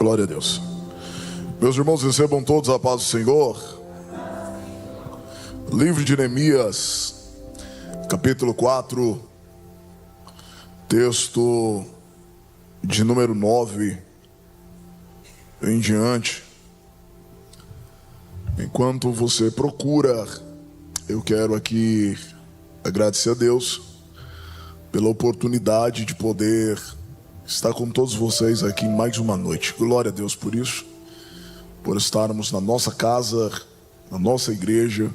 Glória a Deus. Meus irmãos, recebam todos a paz do Senhor. Livro de Neemias, capítulo 4, texto de número 9 em diante. Enquanto você procura, eu quero aqui agradecer a Deus pela oportunidade de poder estar com todos vocês aqui mais uma noite. Glória a Deus por isso, por estarmos na nossa casa, na nossa igreja.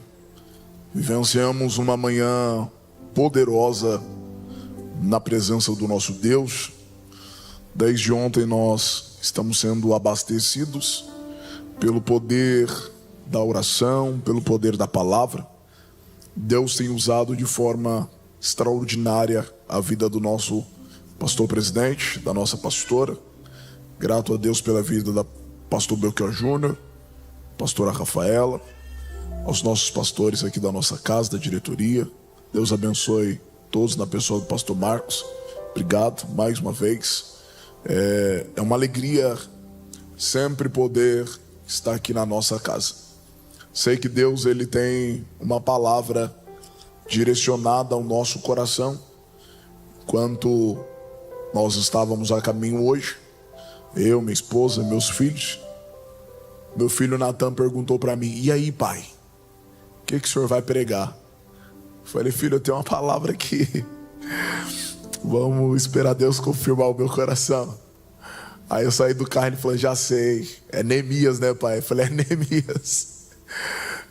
Vivenciamos uma manhã poderosa na presença do nosso Deus. Desde ontem nós estamos sendo abastecidos pelo poder da oração, pelo poder da palavra. Deus tem usado de forma extraordinária a vida do nosso pastor presidente, da nossa pastora. Grato a Deus pela vida da pastor Belchior Júnior, pastora Rafaela, aos nossos pastores aqui da nossa casa, da diretoria. Deus abençoe todos na pessoa do pastor Marcos. Obrigado mais uma vez. É uma alegria sempre poder estar aqui na nossa casa. Sei que Deus ele tem uma palavra direcionada ao nosso coração. Enquanto nós estávamos a caminho hoje, eu, minha esposa, meus filhos, meu filho Natan perguntou para mim: e aí, pai, o que o senhor vai pregar? Eu falei: filho, eu tenho uma palavra aqui, vamos esperar Deus confirmar o meu coração. Aí eu saí do carro e ele falou: já sei, é Neemias, né, pai? Eu falei: é Neemias.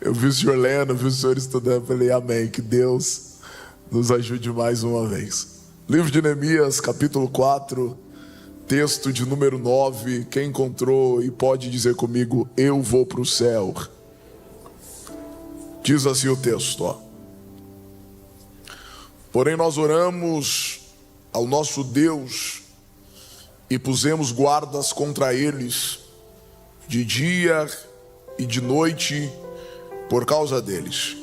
Eu vi o senhor lendo, vi o senhor estudando, eu falei: amém, que Deus nos ajude mais uma vez. Livro de Neemias, capítulo 4, texto de número 9. Quem encontrou e pode dizer comigo: eu vou para o céu. Diz assim o texto, ó. Porém nós oramos ao nosso Deus e pusemos guardas contra eles de dia e de noite por causa deles.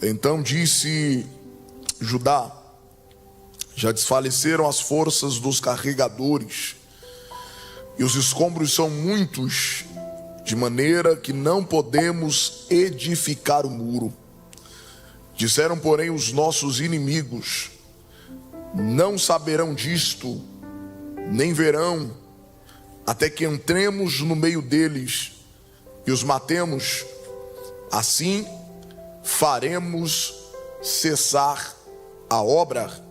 Então disse Judá: já desfaleceram as forças dos carregadores e os escombros são muitos, de maneira que não podemos edificar o muro. Disseram, porém, os nossos inimigos: não saberão disto, nem verão, até que entremos no meio deles e os matemos. Assim faremos cessar a obra.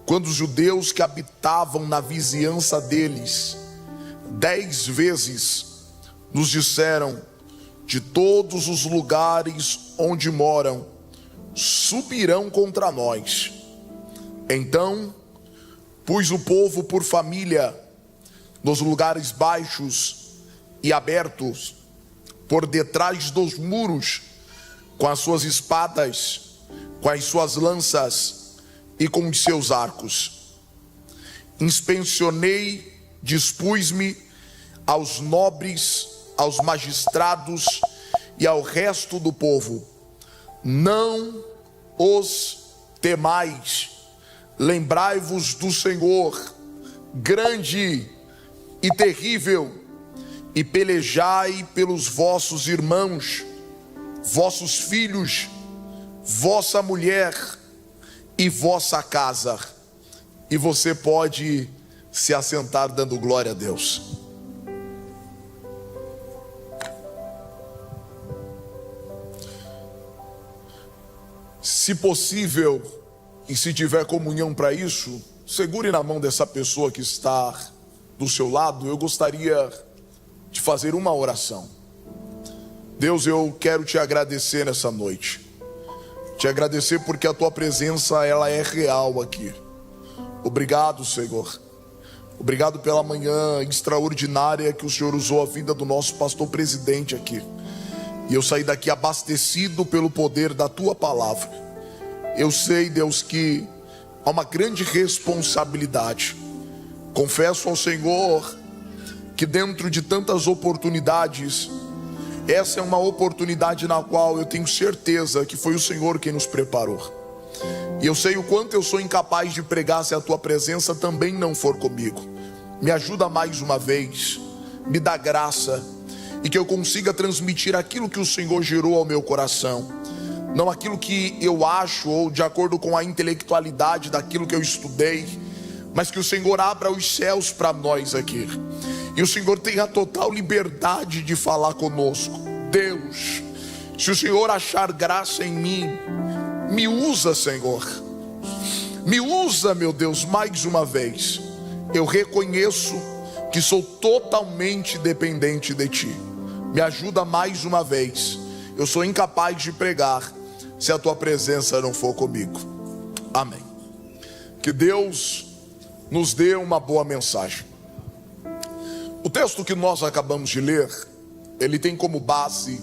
Quando os judeus que habitavam na vizinhança deles 10 vezes nos disseram: de todos os lugares onde moram, subirão contra nós. Então pus o povo por família nos lugares baixos e abertos, por detrás dos muros, com as suas espadas, com as suas lanças e com os seus arcos. Inspecionei, dispus-me aos nobres, aos magistrados e ao resto do povo: não os temais, lembrai-vos do Senhor, grande e terrível, e pelejai pelos vossos irmãos, vossos filhos, vossa mulher e vossa casa. E você pode se assentar dando glória a Deus. Se possível, e se tiver comunhão para isso, segure na mão dessa pessoa que está do seu lado. Eu gostaria de fazer uma oração. Deus, eu quero te agradecer nessa noite. Te agradecer porque a tua presença ela é real aqui. Obrigado, Senhor. Obrigado pela manhã extraordinária que o Senhor usou a vida do nosso pastor presidente aqui. E eu saí daqui abastecido pelo poder da tua palavra. Eu sei, Deus, que há uma grande responsabilidade. Confesso ao Senhor que dentro de tantas oportunidades, essa é uma oportunidade na qual eu tenho certeza que foi o Senhor quem nos preparou. E eu sei o quanto eu sou incapaz de pregar se a tua presença também não for comigo. Me ajuda mais uma vez me dá graça e que eu consiga transmitir aquilo que o Senhor gerou ao meu coração, não aquilo que eu acho ou de acordo com a intelectualidade daquilo que eu estudei, mas que o Senhor abra os céus para nós aqui e o Senhor tenha total liberdade de falar conosco. Deus, se o Senhor achar graça em mim, me usa, Senhor, me usa, meu Deus, mais uma vez. Eu reconheço que sou totalmente dependente de Ti. Me ajuda mais uma vez. Eu sou incapaz de pregar se a Tua presença não for comigo. Amém. Que Deus nos dê uma boa mensagem. O texto que nós acabamos de ler, ele tem como base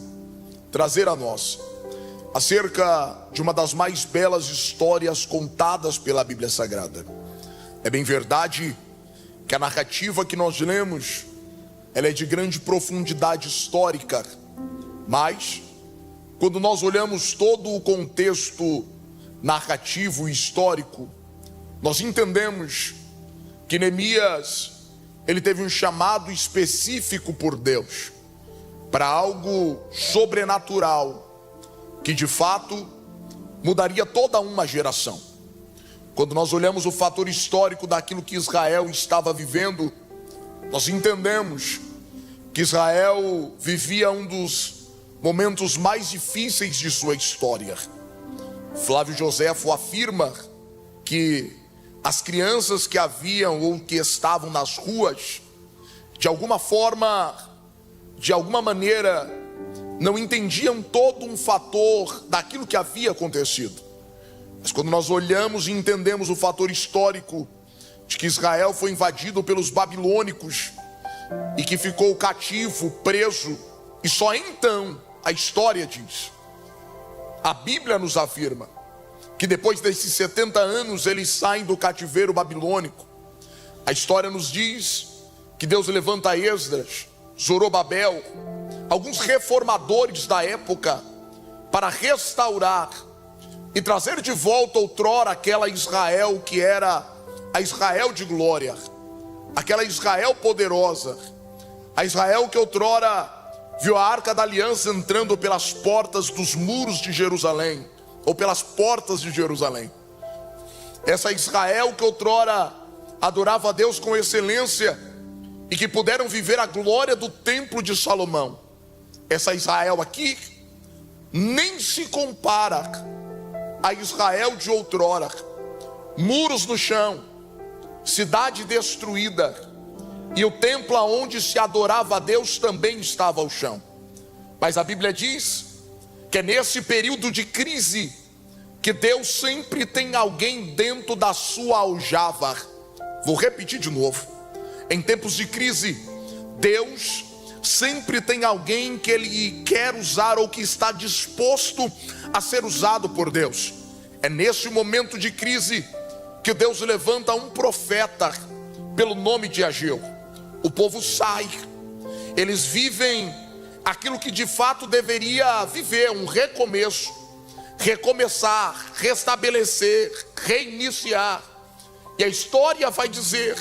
trazer a nós acerca de uma das mais belas histórias contadas pela Bíblia Sagrada. É bem verdade que a narrativa que nós lemos, ela é de grande profundidade histórica, mas quando nós olhamos todo o contexto narrativo e histórico, nós entendemos que Neemias, ele teve um chamado específico por Deus para algo sobrenatural, que de fato mudaria toda uma geração. Quando nós olhamos o fator histórico daquilo que Israel estava vivendo, nós entendemos que Israel vivia um dos momentos mais difíceis de sua história. Flávio Joséfo afirma que as crianças que haviam ou que estavam nas ruas, de alguma forma, de alguma maneira, não entendiam todo um fator daquilo que havia acontecido. Mas quando nós olhamos e entendemos o fator histórico de que Israel foi invadido pelos babilônicos e que ficou cativo, preso, e só então a história diz, a Bíblia nos afirma que depois desses 70 anos eles saem do cativeiro babilônico. A história nos diz que Deus levanta Esdras, Zorobabel, alguns reformadores da época, para restaurar e trazer de volta outrora aquela Israel que era a Israel de glória, aquela Israel poderosa, a Israel que outrora viu a Arca da Aliança entrando pelas portas dos muros de Jerusalém, ou pelas portas de Jerusalém. Essa Israel que outrora adorava a Deus com excelência e que puderam viver a glória do templo de Salomão. Essa Israel aqui nem se compara a Israel de outrora. Muros no chão, cidade destruída, e o templo onde se adorava a Deus também estava ao chão. Mas a Bíblia diz que é nesse período de crise que Deus sempre tem alguém dentro da sua aljava. Vou repetir de novo. Em tempos de crise, Deus sempre tem alguém que Ele quer usar ou que está disposto a ser usado por Deus. É nesse momento de crise que Deus levanta um profeta pelo nome de Ageu. O povo sai, eles vivem aquilo que de fato deveria viver, um recomeço, recomeçar, restabelecer, reiniciar. E a história vai dizer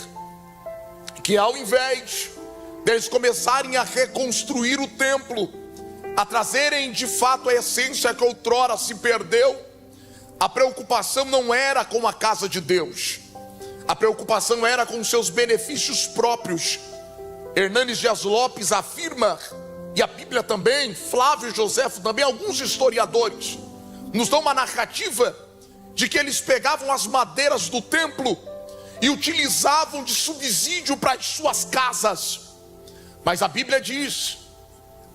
que ao invés deles começarem a reconstruir o templo, a trazerem de fato a essência que outrora se perdeu, a preocupação não era com a casa de Deus, a preocupação era com seus benefícios próprios. Hernanes Dias Lopes afirma, e a Bíblia também, Flávio Joséfo também, alguns historiadores nos dão uma narrativa de que eles pegavam as madeiras do templo e utilizavam de subsídio para as suas casas. Mas a Bíblia diz,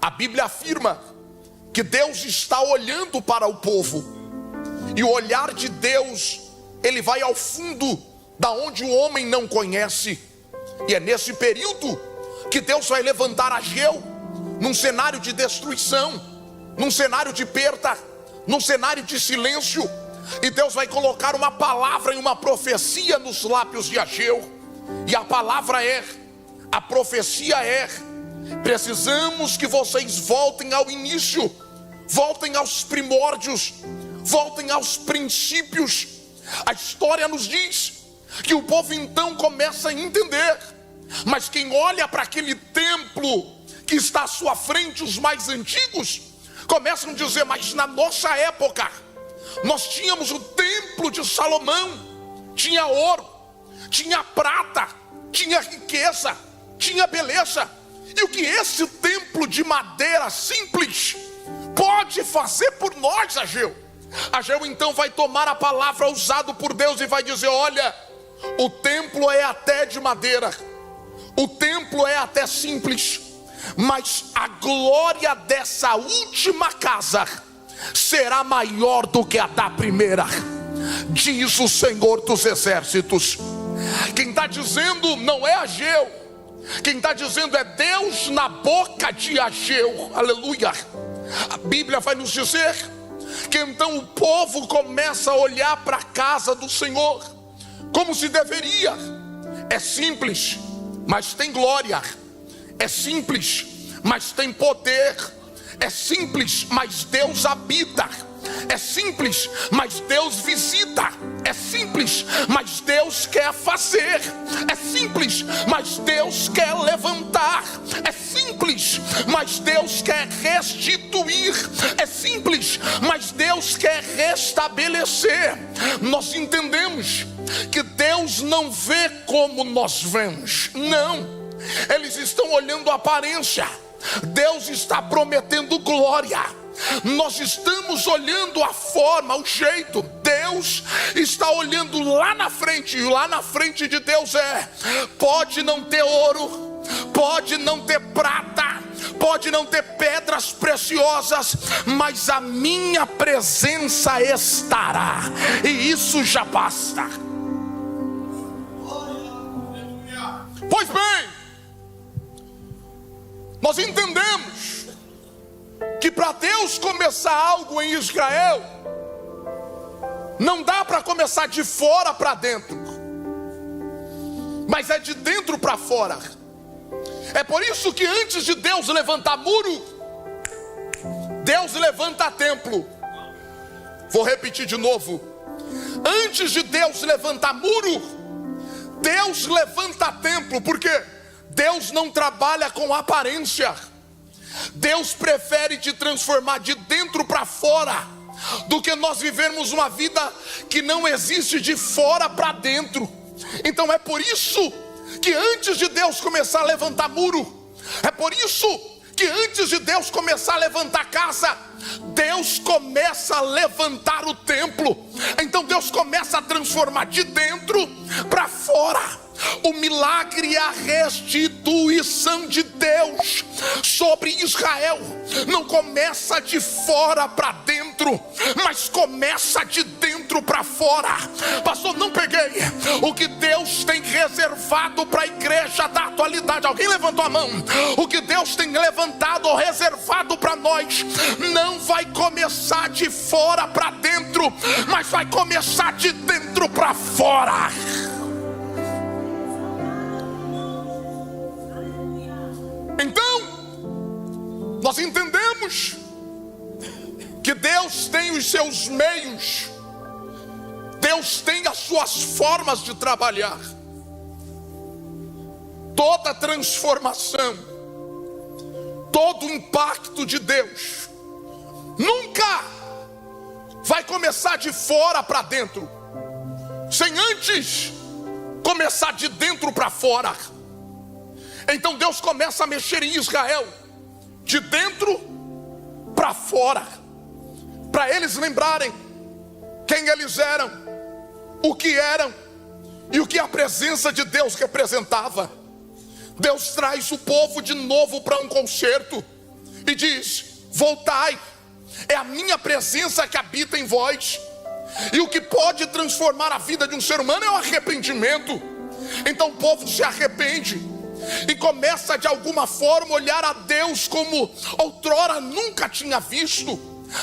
a Bíblia afirma que Deus está olhando para o povo, e o olhar de Deus, ele vai ao fundo da onde o homem não conhece. E é nesse período que Deus vai levantar Ageu num cenário de destruição, num cenário de perda, num cenário de silêncio, e Deus vai colocar uma palavra e uma profecia nos lábios de Ageu. E a palavra é, a profecia é: precisamos que vocês voltem ao início, voltem aos primórdios, voltem aos princípios. A história nos diz que o povo então começa a entender Mas quem olha para aquele templo que está à sua frente, os mais antigos, começam a dizer: mas na nossa época, nós tínhamos o templo de Salomão, tinha ouro, tinha prata, tinha riqueza, tinha beleza. E o que esse templo de madeira simples pode fazer por nós, Ageu? Ageu então vai tomar a palavra usada por Deus e vai dizer: olha, o templo é até de madeira, o templo é até simples, mas a glória dessa última casa será maior do que a da primeira, diz o Senhor dos Exércitos. Quem está dizendo não é Ageu, quem está dizendo é Deus na boca de Ageu, aleluia. A Bíblia vai nos dizer que então o povo começa a olhar para a casa do Senhor como se deveria. É simples, mas tem glória. É simples, mas tem poder. É simples, mas Deus habita. É simples, mas Deus visita. É simples, mas Deus quer fazer. É simples, mas Deus quer levantar. É simples, mas Deus quer restituir. É simples, mas Deus quer restabelecer. Nós entendemos que Deus não vê como nós vemos. Não, eles estão olhando a aparência. Deus está prometendo glória. Nós estamos olhando a forma, o jeito. Deus está olhando lá na frente. E lá na frente de Deus pode não ter ouro, pode não ter prata, pode não ter pedras preciosas, mas a minha presença estará, e isso já basta. Pois bem, nós entendemos que para Deus começar algo em Israel, não dá para começar de fora para dentro, mas é de dentro para fora. É por isso que antes de Deus levantar muro, Deus levanta templo. Vou repetir de novo: antes de Deus levantar muro, Deus levanta templo. Porque Deus não trabalha com aparência. Deus prefere te transformar de dentro para fora do que nós vivermos uma vida que não existe de fora para dentro. Então é por isso que antes de Deus começar a levantar muro, é por isso que antes de Deus começar a levantar casa, Deus começa a levantar o templo. Então Deus começa a transformar de dentro para fora. O milagre e a restituição de Deus sobre Israel não começa de fora para dentro, mas começa de dentro para fora. Pastor, não peguei. O que Deus tem reservado para a igreja da atualidade, alguém levantou a mão? O que Deus tem levantado ou reservado para nós não vai começar de fora para dentro, mas vai começar de dentro para fora. Então, nós entendemos que Deus tem os seus meios, Deus tem as suas formas de trabalhar. Toda transformação, todo impacto de Deus nunca vai começar de fora para dentro, sem antes começar de dentro para fora. Então Deus começa a mexer em Israel de dentro para fora, para eles lembrarem quem eles eram, o que eram e o que a presença de Deus representava. Deus traz o povo de novo para um concerto e diz: voltai, é a minha presença que habita em vós. E o que pode transformar a vida de um ser humano é o arrependimento. Então o povo se arrepende e começa de alguma forma a olhar a Deus como outrora nunca tinha visto.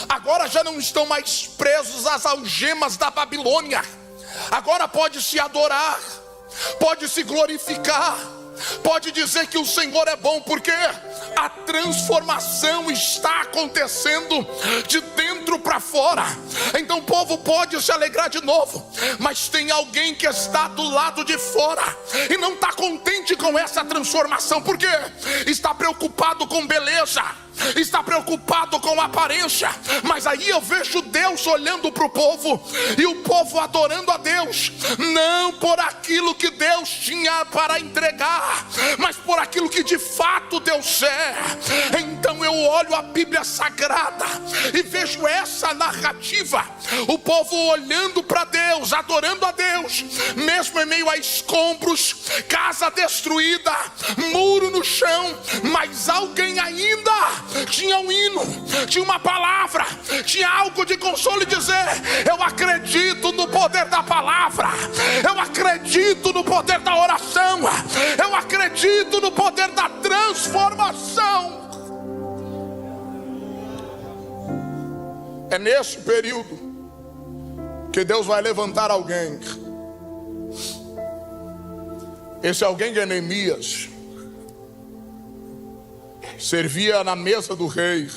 Agora já não estão mais presos às algemas da Babilônia. Agora pode se adorar, pode se glorificar, Pode dizer que o Senhor é bom, porque a transformação está acontecendo de dentro para fora. Então o povo pode se alegrar de novo, mas tem alguém que está do lado de fora e não está contente com essa transformação, porque está preocupado com beleza, está preocupado com aparência. Mas aí eu vejo Deus olhando para o povo, e o povo adorando a Deus, não por aquilo que Deus tinha para entregar, mas por aquilo que de fato Deus é. Então eu olho a Bíblia Sagrada e vejo essa narrativa, o povo olhando para Deus, adorando a Deus, mesmo em meio a escombros, casa destruída, muro no chão, mas alguém ainda tinha um hino, tinha uma palavra, tinha algo de consolo, e dizer: eu acredito no poder da palavra, eu acredito no poder da oração, eu acredito no poder da transformação. É nesse período que Deus vai levantar alguém. Esse alguém é Neemias. Servia na mesa do rei.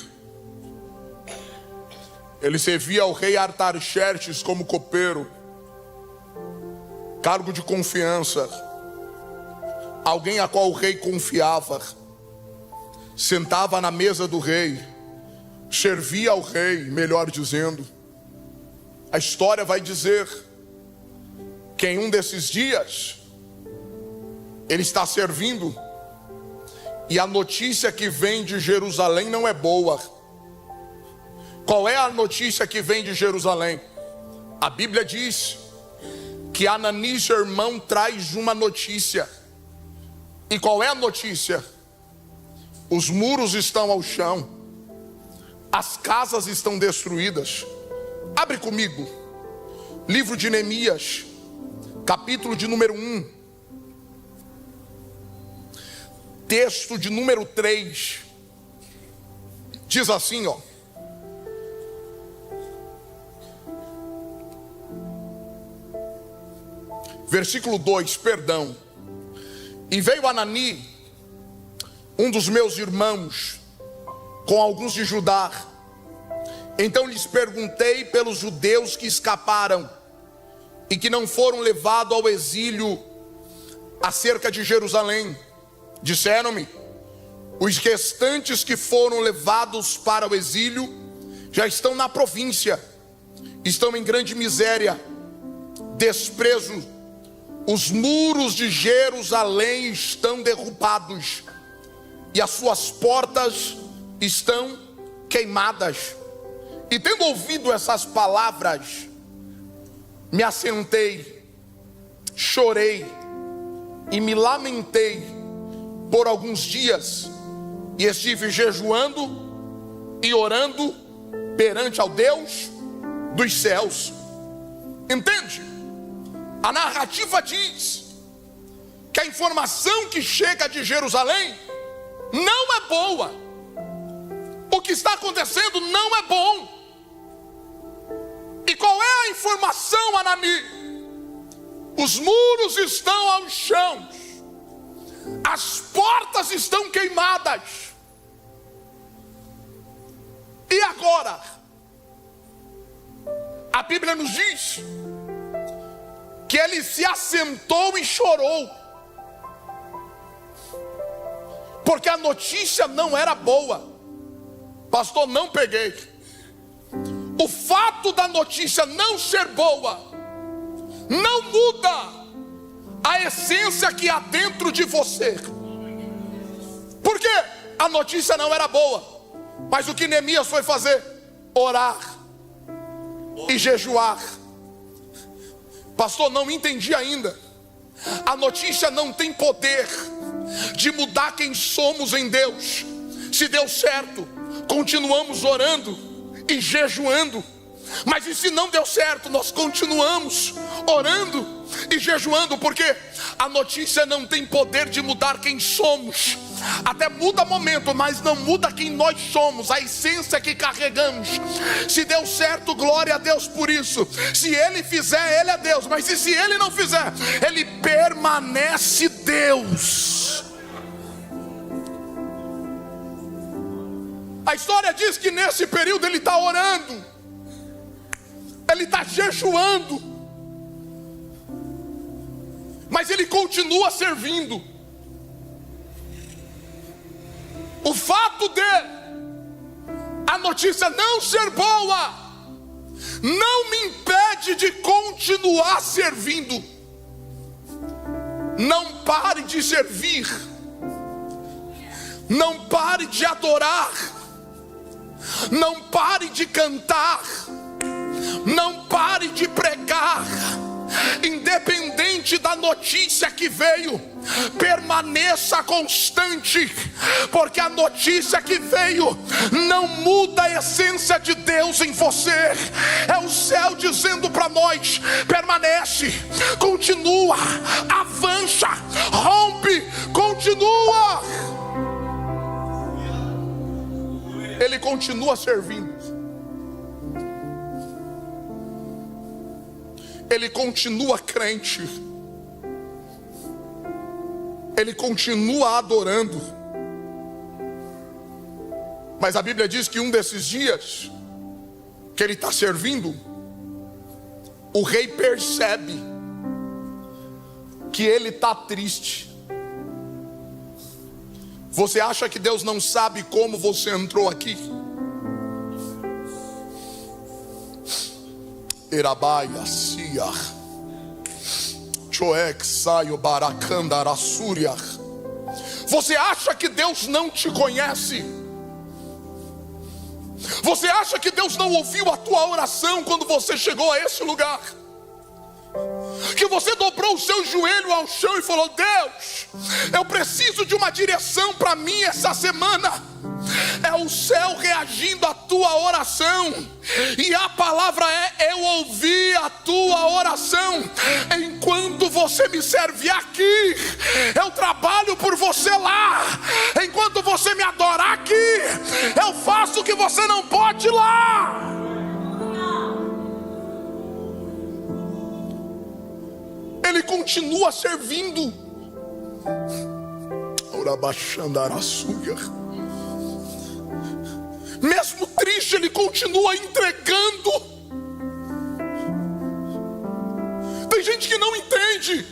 Ele servia ao rei Artaxerxes como copeiro, cargo de confiança, alguém a qual o rei confiava. Sentava na mesa do rei, servia ao rei, melhor dizendo. A história vai dizer que em um desses dias ele está servindo, e a notícia que vem de Jerusalém não é boa. Qual é a notícia que vem de Jerusalém? A Bíblia diz que Anani, seu irmão, traz uma notícia. E qual é a notícia? Os muros estão ao chão, as casas estão destruídas. Abre comigo, livro de Neemias, capítulo de número 1, texto de número 3, diz assim, ó: versículo 2, perdão. E veio Anani, um dos meus irmãos, com alguns de Judá. Então lhes perguntei pelos judeus que escaparam e que não foram levados ao exílio acerca de Jerusalém. Disseram-me: os restantes que foram levados para o exílio já estão na província, estão em grande miséria, desprezo. Os muros de Jerusalém estão derrubados e as suas portas estão queimadas. E tendo ouvido essas palavras, me assentei, chorei e me lamentei por alguns dias, e estive jejuando e orando perante ao Deus dos céus. Entende? A narrativa diz que a informação que chega de Jerusalém não é boa. O que está acontecendo não é bom. E qual é a informação, Anani? Os muros estão ao chão, as portas estão queimadas. E agora? A Bíblia nos diz que ele se assentou e chorou, porque a notícia não era boa. Pastor, não peguei. O fato da notícia não ser boa não muda a essência que há dentro de você. Porque a notícia não era boa, mas o que Neemias foi fazer? Orar e jejuar. Pastor, não entendi ainda. A notícia não tem poder de mudar quem somos em Deus. Se deu certo, continuamos orando e jejuando. Mas e se não deu certo, nós continuamos orando e jejuando, porque a notícia não tem poder de mudar quem somos. Até muda momento, mas não muda quem nós somos, a essência que carregamos. Se deu certo, glória a Deus por isso. Se Ele fizer, Ele é Deus. Mas e se Ele não fizer? Ele permanece Deus. A história diz que nesse período ele está orando, ele está jejuando, mas ele continua servindo. O fato de a notícia não ser boa não me impede de continuar servindo. Não pare de servir, não pare de adorar, não pare de cantar, não pare de pregar. Independente da notícia que veio, permaneça constante, porque a notícia que veio não muda a essência de Deus em você. É o céu dizendo para nós: permanece, continua, avança, rompe, continua. Ele continua servindo, ele continua crente, ele continua adorando. Mas a Bíblia diz que um desses dias que ele está servindo, o rei percebe que ele está triste. Você acha que Deus não sabe como você entrou aqui? Erabaia, Sia, Choek, Saio, Baracanda, Súria. Você acha que Deus não te conhece? Você acha que Deus não ouviu a tua oração quando você chegou a esse lugar? Que você dobrou o seu joelho ao chão e falou: Deus, eu preciso de uma direção para mim essa semana. É o céu reagindo à tua oração. E a palavra é: eu ouvi a tua oração. Enquanto você me serve aqui, eu trabalho por você lá. Enquanto você me adorar aqui, eu faço o que você não pode lá. Ele continua servindo. Mesmo triste, ele continua entregando. Tem gente que não entende.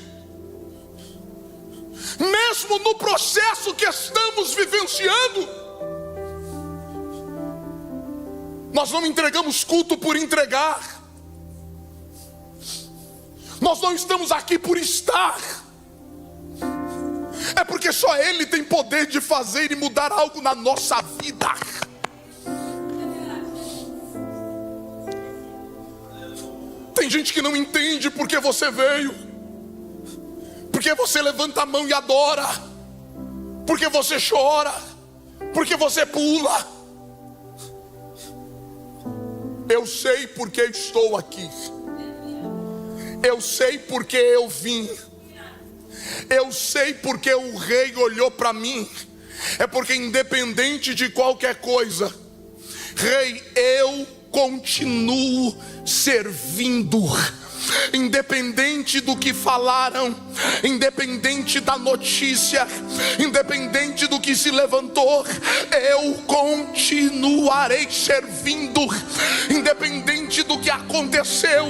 Mesmo no processo que estamos vivenciando, nós não entregamos culto por entregar. Nós não estamos aqui por estar. É porque só Ele tem poder de fazer e mudar algo na nossa vida. Tem gente que não entende porque você veio, porque você levanta a mão e adora, porque você chora, porque você pula. Eu sei porque estou aqui. Eu sei porque eu vim. Eu sei porque o rei olhou para mim. É porque independente de qualquer coisa, rei, eu continuo servindo. Independente do que falaram, independente da notícia, independente do que se levantou, eu continuarei servindo. Independente do que aconteceu,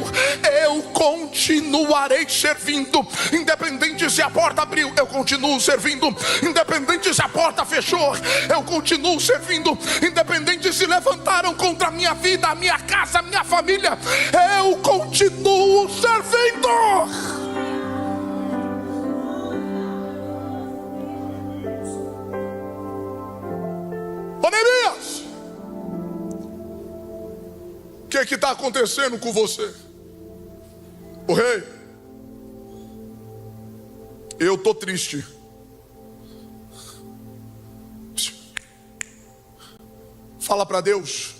eu continuarei servindo. Independente se a porta abriu, eu continuo servindo. Independente se a porta fechou, eu continuo servindo. Independente se levantaram contra a minha vida, a minha casa, a minha família, eu continuo servindo. Ô Neemias, o que está acontecendo com você? O rei, eu estou triste. Fala para Deus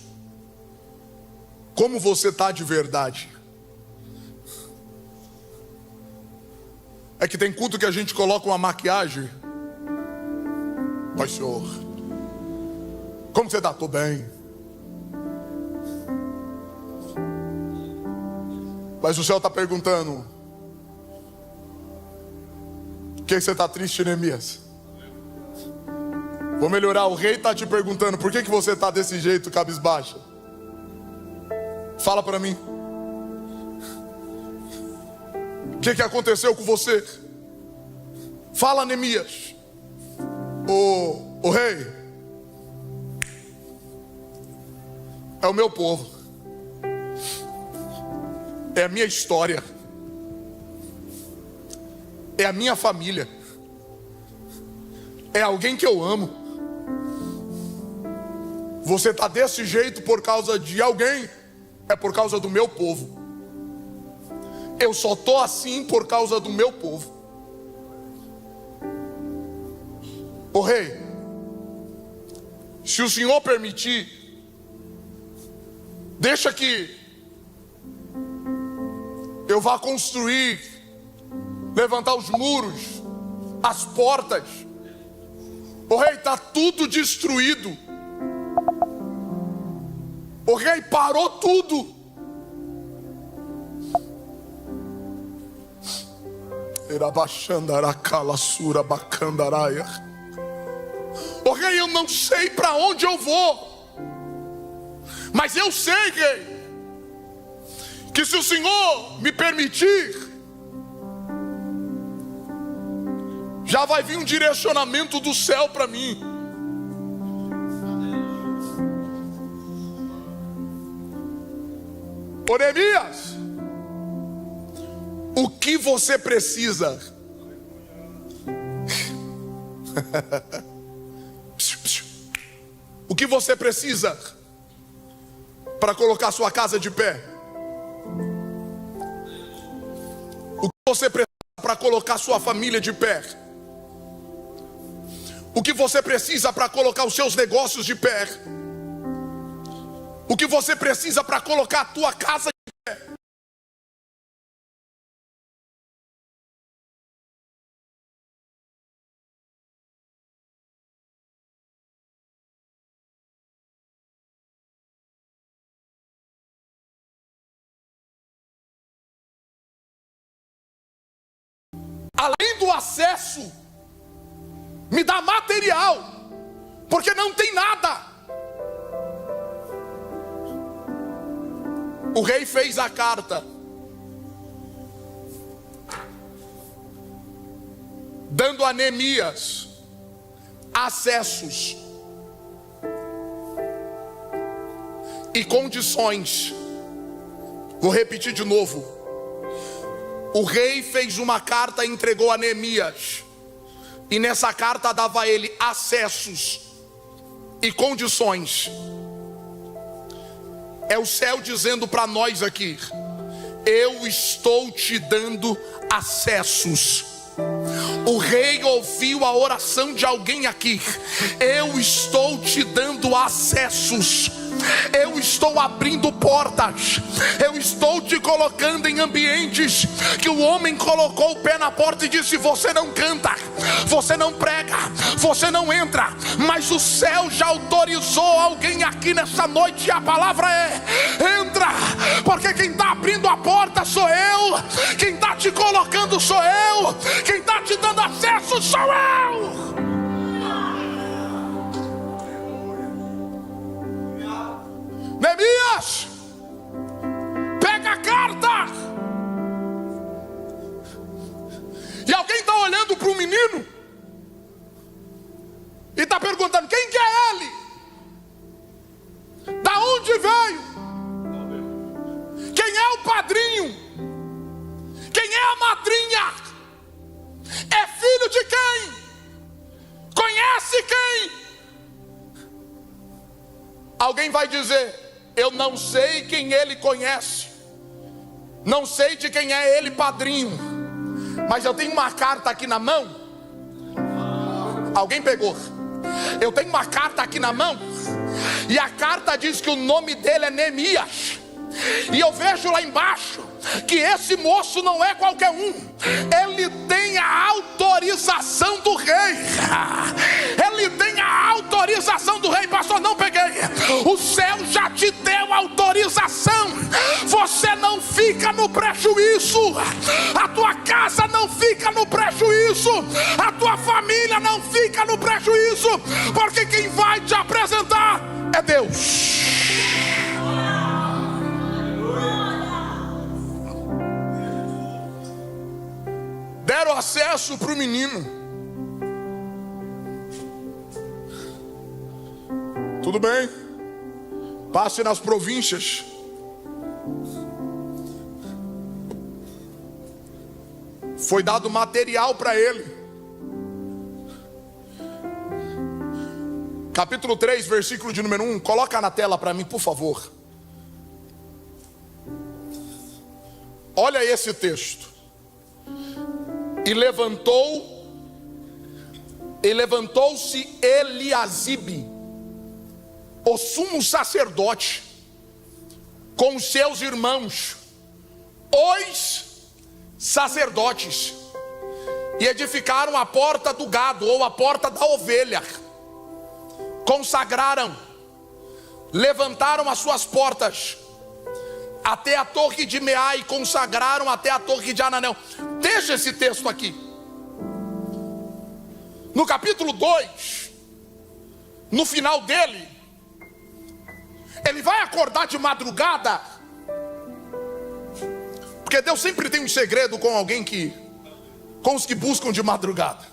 como você está de verdade. É que tem culto que a gente coloca uma maquiagem. Pai, Senhor, como você está? Estou bem. Mas o céu está perguntando: por que você está triste, Neemias? Vou melhorar, o rei está te perguntando, por que você está desse jeito, cabisbaixa? Fala para mim. O que aconteceu com você? Fala, Neemias. O rei, é o meu povo, é a minha história, é a minha família, é alguém que eu amo. Você está desse jeito por causa de alguém, é por causa do meu povo. Eu só estou assim por causa do meu povo. Ô rei, se o Senhor permitir, deixa que eu vá construir, levantar os muros, as portas. Ô rei, está tudo destruído. O rei parou tudo. O rei, eu não sei para onde eu vou, mas eu sei, rei, que se o Senhor me permitir, já vai vir um direcionamento do céu para mim. Ô Neemias, o que você precisa? O que você precisa para colocar sua casa de pé? O que você precisa para colocar sua família de pé? O que você precisa para colocar os seus negócios de pé? O que você precisa para colocar a tua casa de pé? Além do acesso, me dá material, porque não tem nada. O rei fez a carta, dando a Neemias acessos e condições. Vou repetir de novo. O rei fez uma carta e entregou a Neemias, e nessa carta dava a ele acessos e condições. É o céu dizendo para nós aqui: eu estou te dando acessos. O rei ouviu a oração de alguém aqui: eu estou te dando acessos. Eu estou abrindo portas. Eu estou te colocando em ambientes que o homem colocou o pé na porta e disse: você não canta, você não prega, você não entra. Mas o céu já autorizou alguém aqui nessa noite, e a palavra é: entra, porque quem está abrindo a porta sou eu, quem está te colocando sou eu, quem está te dando acesso sou eu. Neemias, pega a carta. E alguém está olhando para o menino e está perguntando: quem que é ele? Da onde veio? Quem é o padrinho? Quem é a madrinha? É filho de quem? Conhece quem? Alguém vai dizer: eu não sei quem ele conhece, não sei de quem é ele padrinho, mas eu tenho uma carta aqui na mão. Alguém pegou? Eu tenho uma carta aqui na mão, e a carta diz que o nome dele é Neemias. E eu vejo lá embaixo que esse moço não é qualquer um. Ele tem a autorização do rei. Ele tem a autorização do rei. Pastor, não peguei. O céu já te deu autorização. Você não fica no prejuízo. A tua casa não fica no prejuízo. A tua família não fica no prejuízo. Porque deram acesso para o menino. Tudo bem, passe nas províncias. Foi dado material para ele. Capítulo 3, versículo de número 1. Coloca na tela para mim, por favor. Olha esse texto. E levantou-se Eliasibe, o sumo sacerdote, com os seus irmãos, os sacerdotes, e edificaram a porta do gado, ou a porta da ovelha. Consagraram, levantaram as suas portas até a torre de Meá e consagraram até a torre de Ananel. Deixa esse texto aqui. No capítulo 2, no final dele, ele vai acordar de madrugada, porque Deus sempre tem um segredo com com os que buscam de madrugada.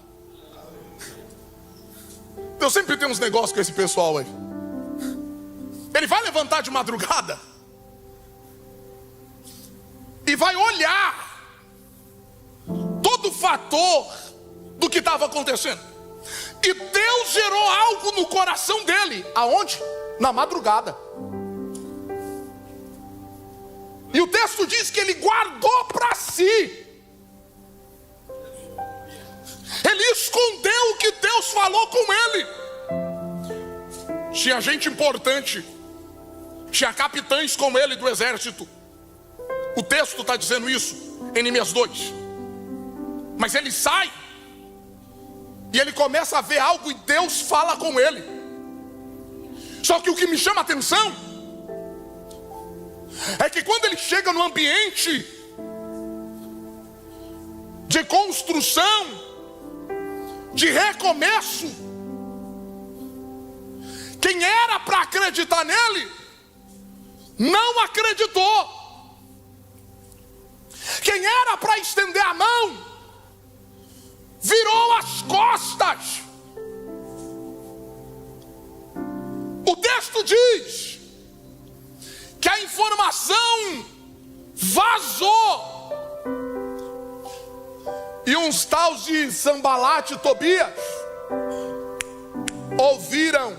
Deus sempre tem uns negócios com esse pessoal aí. Ele vai levantar de madrugada e vai olhar todo o fator do que estava acontecendo. E Deus gerou algo no coração dele. Aonde? Na madrugada. E o texto diz que ele guardou para si. Ele escondeu o que Deus falou com ele. Tinha gente importante, tinha capitães com ele do exército. O texto está dizendo isso em Neemias 2. Mas ele sai e ele começa a ver algo e Deus fala com ele. Só que o que me chama a atenção é que quando ele chega no ambiente de construção, de recomeço, quem era para acreditar nele não acreditou. Quem era para estender a mão virou as costas. O texto diz que a informação vazou. E uns tais de Sambalate e Tobias ouviram.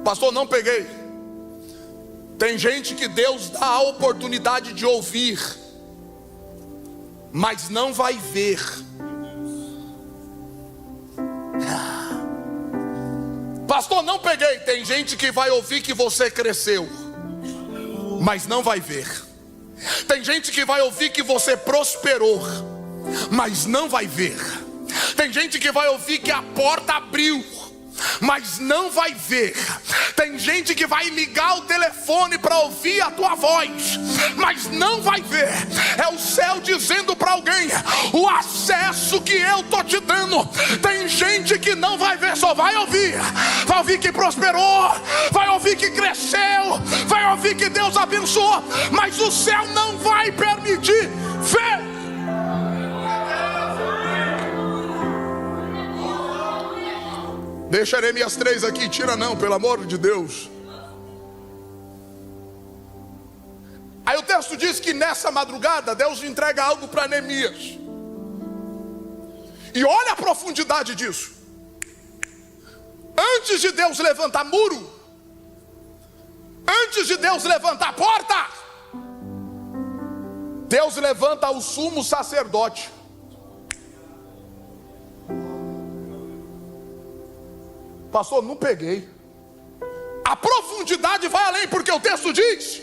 Pastor, não peguei. Tem gente que Deus dá a oportunidade de ouvir, mas não vai ver. Pastor, não peguei. Tem gente que vai ouvir que você cresceu, mas não vai ver. Tem gente que vai ouvir que você prosperou, mas não vai ver. Tem gente que vai ouvir que a porta abriu, mas não vai ver. Tem gente que vai ligar o telefone para ouvir a tua voz, mas não vai ver. É o céu dizendo para alguém: o acesso que eu tô te dando. Tem gente que não vai ver, só vai ouvir. Vai ouvir que prosperou, vai ouvir que cresceu, vai ouvir que Deus abençoou, mas o céu não vai permitir ver. Deixa Neemias 3 aqui, tira não, pelo amor de Deus. Aí o texto diz que nessa madrugada Deus entrega algo para Neemias. E olha a profundidade disso. Antes de Deus levantar muro, antes de Deus levantar porta, Deus levanta o sumo sacerdote. Pastor, não peguei. A profundidade vai além, porque o texto diz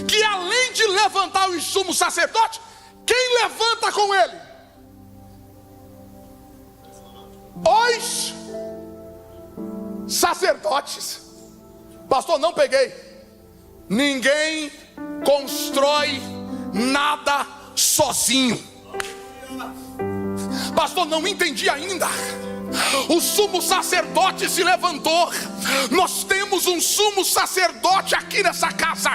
que além de levantar o sumo sacerdote, quem levanta com ele? Os sacerdotes. Pastor, não peguei. Ninguém constrói nada sozinho. Pastor, não entendi ainda. O sumo sacerdote se levantou. Nós temos um sumo sacerdote aqui nessa casa,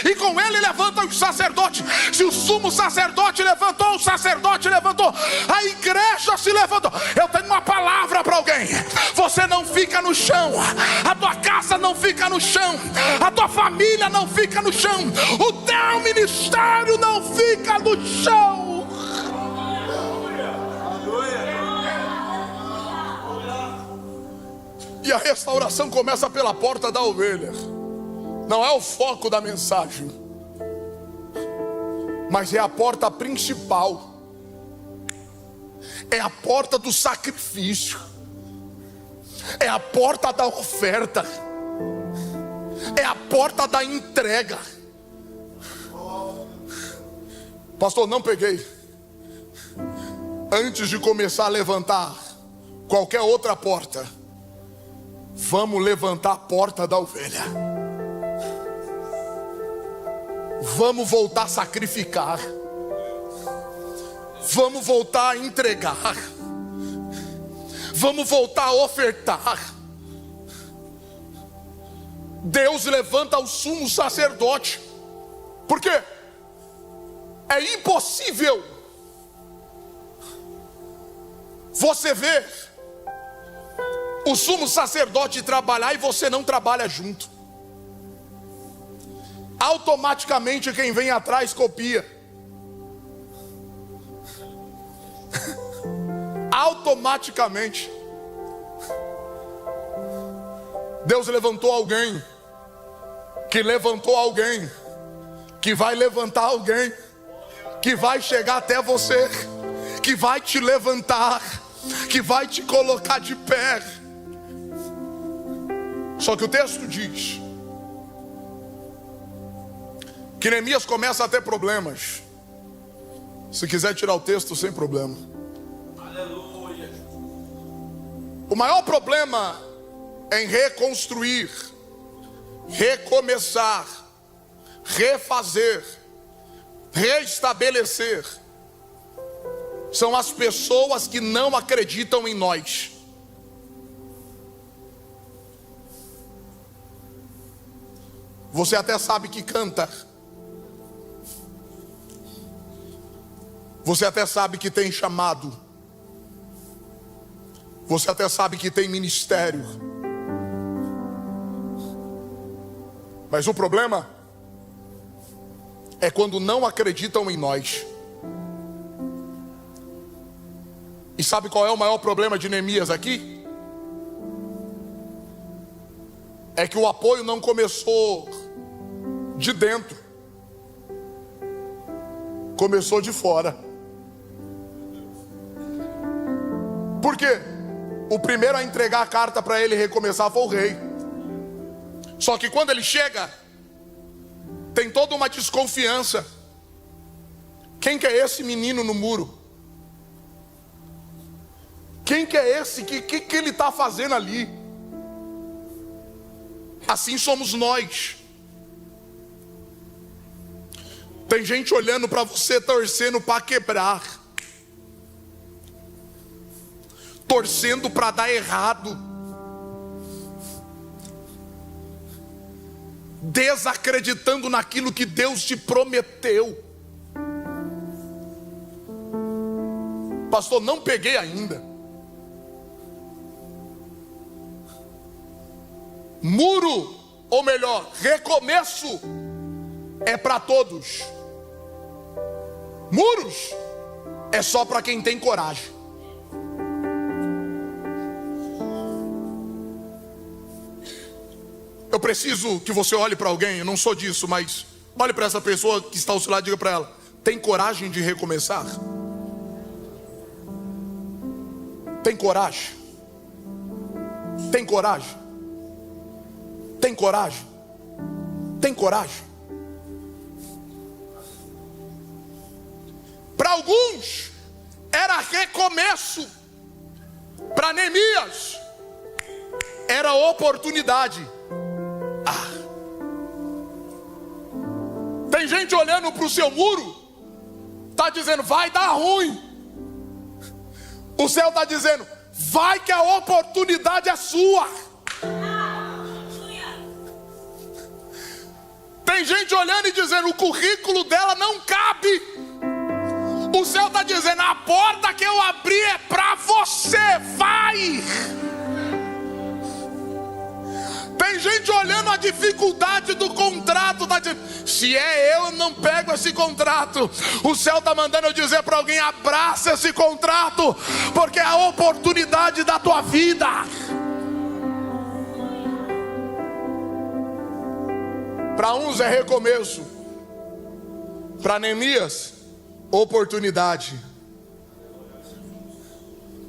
e com ele levanta os sacerdotes. Se o sumo sacerdote levantou os sacerdote levantou, a igreja se levantou. Eu tenho uma palavra para alguém: você não fica no chão, a tua casa não fica no chão, a tua família não fica no chão, o teu ministério não fica no chão. E a restauração começa pela porta da ovelha. Não é o foco da mensagem, mas é a porta principal. É a porta do sacrifício. É a porta da oferta. É a porta da entrega. Pastor, não peguei. Antes de começar a levantar qualquer outra porta, vamos levantar a porta da ovelha. Vamos voltar a sacrificar. Vamos voltar a entregar. Vamos voltar a ofertar. Deus levanta o sumo sacerdote. Por quê? É impossível você ver o sumo sacerdote trabalhar e você não trabalha junto. Automaticamente quem vem atrás copia. Automaticamente. Deus levantou alguém, que levantou alguém, que vai levantar alguém, que vai chegar até você, que vai te levantar, que vai te colocar de pé. Só que o texto diz que Neemias começa a ter problemas. Se quiser tirar o texto, sem problema. Aleluia. O maior problema em reconstruir, recomeçar, refazer, reestabelecer, são as pessoas que não acreditam em nós. Você até sabe que canta, você até sabe que tem chamado, você até sabe que tem ministério, mas o problema é quando não acreditam em nós. E sabe qual é o maior problema de Neemias aqui? É que o apoio não começou de dentro, começou de fora. Por quê? O primeiro a entregar a carta para ele recomeçar foi o rei. Só que quando ele chega, tem toda uma desconfiança. Quem que é esse menino no muro? Quem que é esse? Que ele está fazendo ali? Assim somos nós. Tem gente olhando para você, torcendo para quebrar, torcendo para dar errado, desacreditando naquilo que Deus te prometeu. Pastor, não peguei ainda. Muro, ou melhor, recomeço, é para todos. Muros é só para quem tem coragem. Eu preciso que você olhe para alguém, eu não sou disso, mas olhe para essa pessoa que está ao seu lado e diga para ela: tem coragem de recomeçar? Tem coragem? Tem coragem? Tem coragem? Tem coragem? Para alguns era recomeço, para Neemias era oportunidade. Tem gente olhando para o seu muro, está dizendo: vai dar ruim. O céu está dizendo: vai que a oportunidade é sua. Tem gente olhando e dizendo: o currículo dela não cabe. O céu está dizendo: a porta que eu abri é para você, vai. Tem gente olhando a dificuldade do contrato, se é eu não pego esse contrato. O céu está mandando eu dizer para alguém: abraça esse contrato, porque é a oportunidade da tua vida. Para uns é recomeço, para Neemias, oportunidade.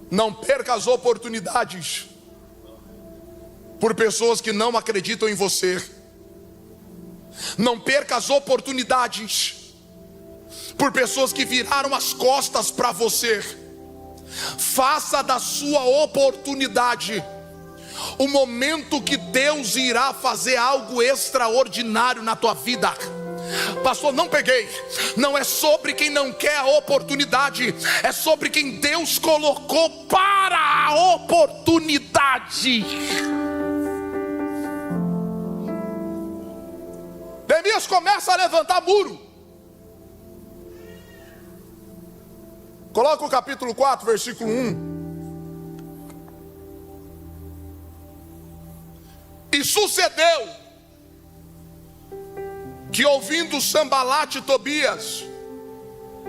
Não perca as oportunidades por pessoas que não acreditam em você. Não perca as oportunidades por pessoas que viraram as costas para você. Faça da sua oportunidade o momento que Deus irá fazer algo extraordinário na tua vida. Pastor, não peguei. Não é sobre quem não quer a oportunidade, é sobre quem Deus colocou para a oportunidade. Neemias começa a levantar muro. Coloca o capítulo 4, versículo 1. E sucedeu que, ouvindo Sambalate e Tobias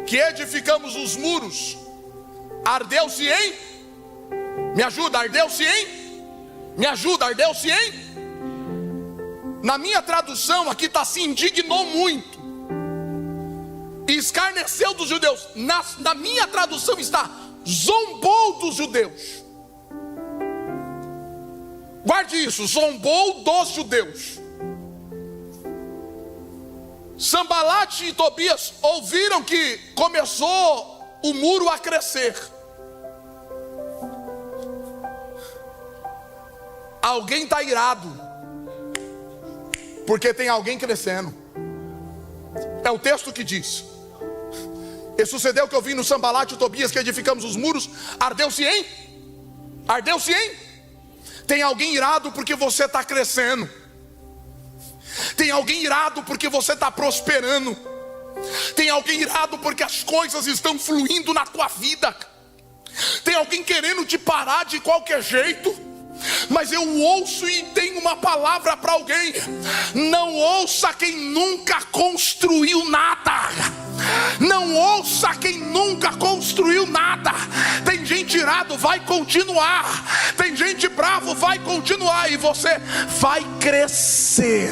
que edificamos os muros, ardeu-se em... Me ajuda, ardeu-se em... Me ajuda, ardeu-se em... Na minha tradução aqui está: se indignou muito e escarneceu dos judeus. Na minha tradução está: zombou dos judeus. Guarde isso: zombou dos judeus. Sambalate e Tobias ouviram que começou o muro a crescer. Alguém está irado, porque tem alguém crescendo. É o texto que diz: e sucedeu que, ouvindo Sambalate e Tobias que edificamos os muros, ardeu-se em... Ardeu-se em... Tem alguém irado porque você está crescendo. Tem alguém irado porque você está prosperando. Tem alguém irado porque as coisas estão fluindo na tua vida. Tem alguém querendo te parar de qualquer jeito. Mas eu ouço e tenho uma palavra para alguém: não ouça quem nunca construiu nada. Não ouça quem nunca construiu nada. Tem gente irado, vai continuar. Tem gente bravo, vai continuar. E você vai crescer.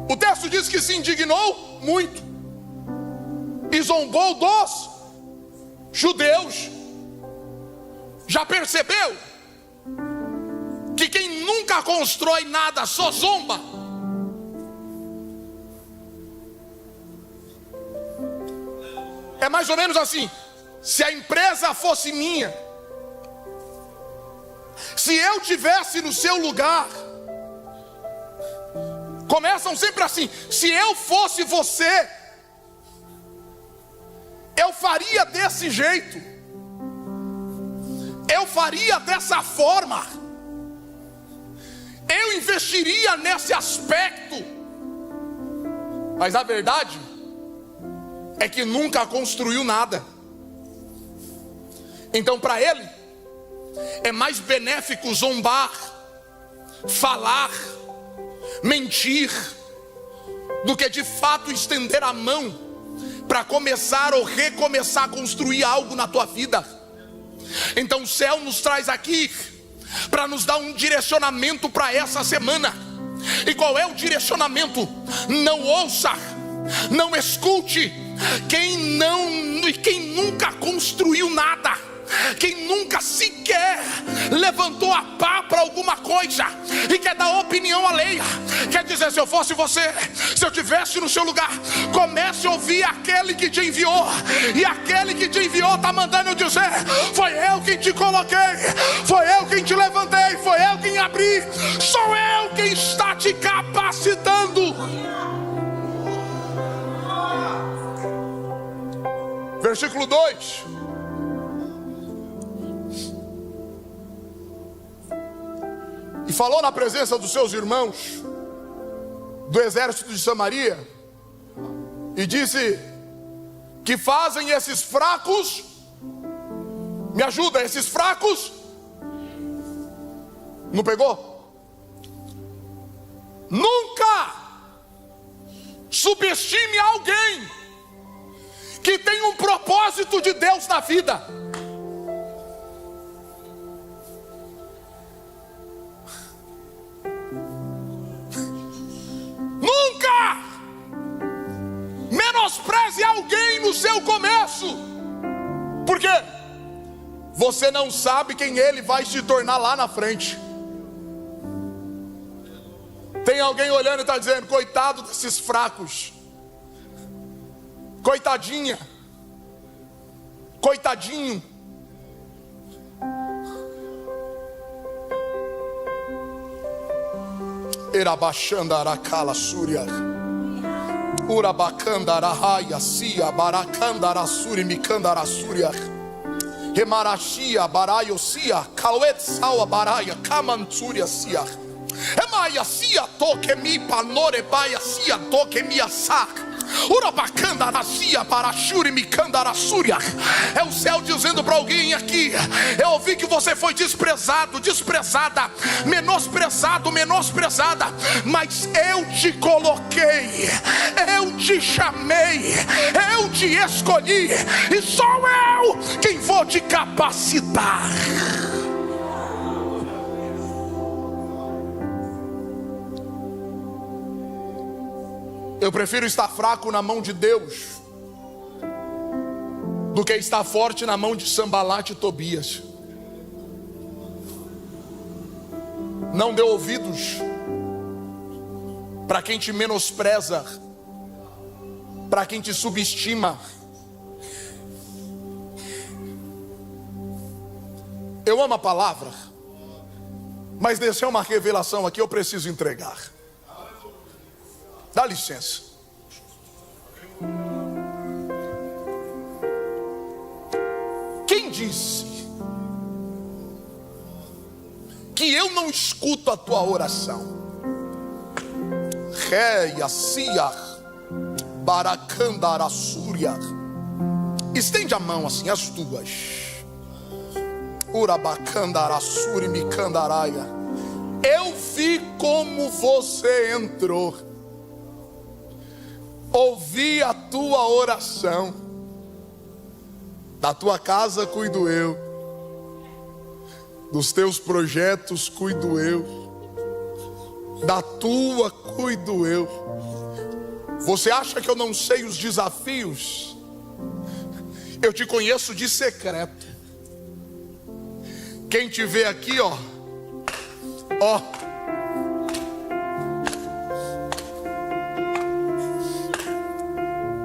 O texto diz que se indignou muito e zombou dos judeus. Já percebeu que quem nunca constrói nada só zomba? É mais ou menos assim: se a empresa fosse minha, se eu tivesse no seu lugar, começam sempre assim: se eu fosse você, eu faria desse jeito, eu faria dessa forma, eu investiria nesse aspecto. Mas a verdade é que nunca construiu nada. Então, para ele é mais benéfico zombar, falar, mentir, do que de fato estender a mão para começar ou recomeçar a construir algo na tua vida. Então o céu nos traz aqui para nos dar um direcionamento para essa semana. E qual é o direcionamento? Não ouça, não escute quem nunca construiu nada, quem nunca sequer levantou a pá para alguma coisa e quer dar opinião alheia. Quer dizer: se eu fosse você, se eu tivesse no seu lugar, comece a ouvir aquele que te enviou. E aquele que te enviou está mandando eu dizer: foi eu quem te coloquei, foi eu quem te levantei, foi eu quem abri, sou eu quem está te capacitando. Versículo 2: e falou na presença dos seus irmãos do exército de Samaria, E disse que fazem esses fracos, me ajuda, esses fracos, não pegou? Nunca subestime alguém que tem um propósito de Deus na vida. Nunca menospreze alguém no seu começo. Por quê? Você não sabe quem ele vai se tornar lá na frente. Tem alguém olhando e está dizendo: coitado desses fracos, coitadinha, coitadinho. Erabaxandarakala Súria, Urabacandarahaya Sia, Baracandara Suri Mikandara Súria, Remarachia Baraiosia, Cauetsaua Baraia, Camansúria Sia, Emaia Sia, Toquemi Panorebaia Sia, Toquemi Assac. Urabacandaracia para Xurimicandaraçúria. É o céu dizendo para alguém aqui: eu ouvi que você foi desprezado, desprezada, menosprezado, menosprezada, mas eu te coloquei, eu te chamei, eu te escolhi, e sou eu quem vou te capacitar. Eu prefiro estar fraco na mão de Deus do que estar forte na mão de Sambalate e Tobias. Não dê ouvidos para quem te menospreza, para quem te subestima. Eu amo a palavra, mas desceu uma revelação aqui, eu preciso entregar. Dá licença. Quem disse que eu não escuto a tua oração? Reia Siar Baracandaraçúria. Estende a mão assim, as duas. Urabacandaraçúria e Micandaraia. Eu vi como você entrou. Ouvi a tua oração. Da tua casa cuido eu, dos teus projetos cuido eu, da tua cuido eu. Você acha que eu não sei os desafios? Eu te conheço de secreto. Quem te vê aqui, ó,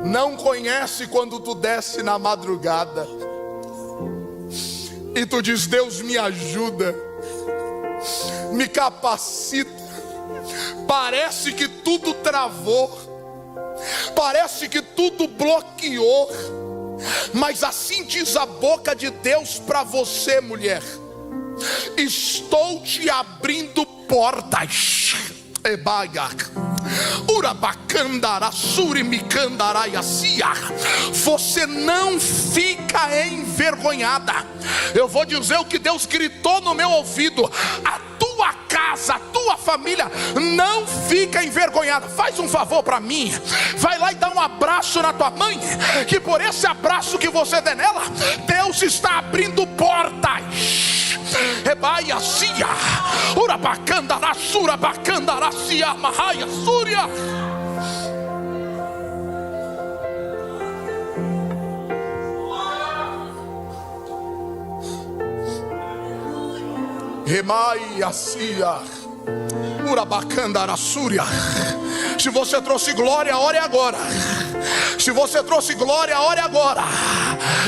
não conhece quando tu desce na madrugada e tu diz: Deus me ajuda, me capacita. Parece que tudo travou, parece que tudo bloqueou, mas assim diz a boca de Deus para você, mulher: estou te abrindo portas. Você não fica envergonhada. Eu vou dizer o que Deus gritou no meu ouvido: a tua casa, a tua família não fica envergonhada. Faz um favor para mim, vai lá e dá um abraço na tua mãe, que por esse abraço que você der nela, Deus está abrindo portas. Rebaia Sia, Urabacandara Sura Bacandara Sia, Mahaia Súria. Remaia Sia, Urabacandara Súria. Se você trouxe glória, ore agora. Se você trouxe glória, ore agora.